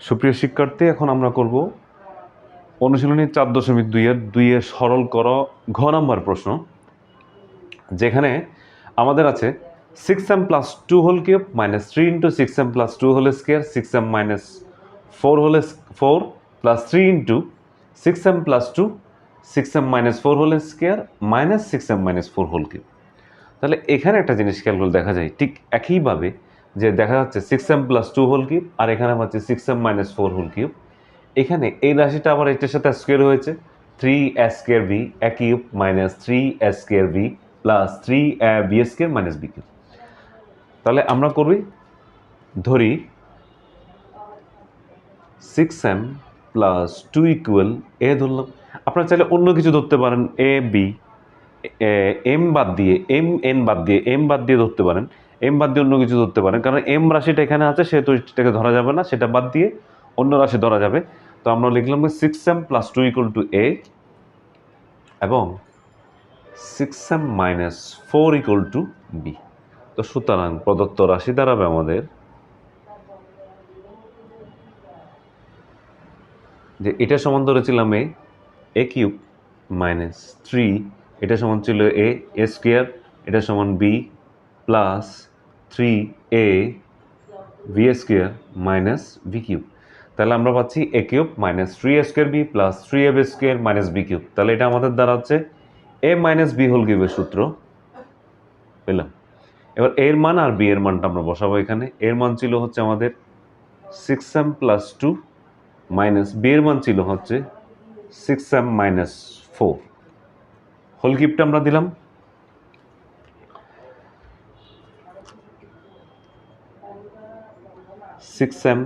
সুপ্রিয় শিক্ষার্থী, এখন আমরা করব অনুশীলনী 4.2-এর সরল কর ঘ নাম্বার প্রশ্ন, যেখানে আমাদের আছে 6m + 2 whole cube minus 3 × 6m + 2 whole square 6m - 4 plus 3 × 6m + 2 6m - 4 whole square minus 6m - 4 whole cube. তাহলে এখানে একটা জিনিস খেয়াল করে দেখা যায়, ঠিক একইভাবে যে দেখা যাচ্ছে 6m + 2 হোল কিউব আর এখানে হচ্ছে 6m - 4 হোল কিউব। এখানে এই রাশিটা আবার এটার সাথে স্কোয়ার হয়েছে, 3a² b a cube minus 3a² b plus 3b² minus b cube. তাহলে আমরা করি, ধরি 6m + 2 = a ধরলাম। আপনারা চাইলে অন্য কিছু ধরতে পারেন, a b m বাদ দিয়ে m বাদ দিয়ে ধরতে পারেন, m বাদ দিয়ে অন্য কিছু ধরতে পারেন, কারণ m রাশিটা এখানে আছে সেহেতু এটাকে ধরা যাবে না, সেটা বাদ দিয়ে অন্য রাশি ধরা যাবে। তো আমরা লিখলাম 6m + 2 = a এবং 6m - 4 = b। তো সুতরাং প্রদত্ত রাশি দাঁড়াবে আমাদের যে এটা সমান ধরেছিলাম a কিউব মাইনাস 3, এটা সমান ছিল a স্কোয়ার, এটা সমান b plus 3a b² minus b cube. তাহলে আমরা পাচ্ছি a cube minus 3a² b plus 3ab² minus b cube. তাহলে এটা আমাদের দ্বারাচ্ছে a মাইনাস b হোল কিউবের সূত্র পেলাম। এবার এর মান আর b এর মানটা আমরা বসাবো এখানে। এর মান ছিল হচ্ছে আমাদের 6m + 2 মাইনাস b এর মান ছিল হচ্ছে 6m - 4 হোল কিউবটা আমরা দিলাম। m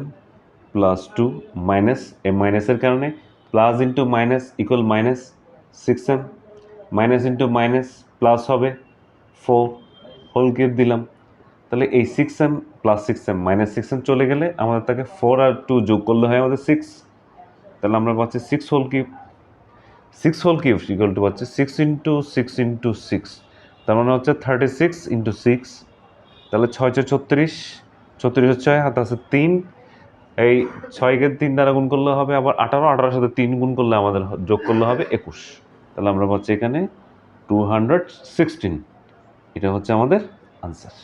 + 2 মাইনাস এ মাইনাসের কারণে plus into minus equal minus 6m minus into minus plus হবে 4 হোল কিউব দিলাম। তাহলে এই 6m + 6m - 6m চলে গেলে আমাদের তাকে 4 আর 2 যোগ করলে হয় আমাদের 6। তাহলে আমরা পাচ্ছি 6 whole cube. 6 whole cube equal to পাচ্ছি 6 × 6 × 6, তার মানে হচ্ছে 36 × 6। তাহলে 6 × 36, 36 6 হাতে আছে 3, এই 6কে 3 দ্বারা গুণ করলে হবে আবার 18, 18-এর সাথে 3 গুণ করলে আমাদের যোগ করলে হবে 21। তাহলে আমরা পাচ্ছি এখানে 216। এটা হচ্ছে আমাদের আনসার।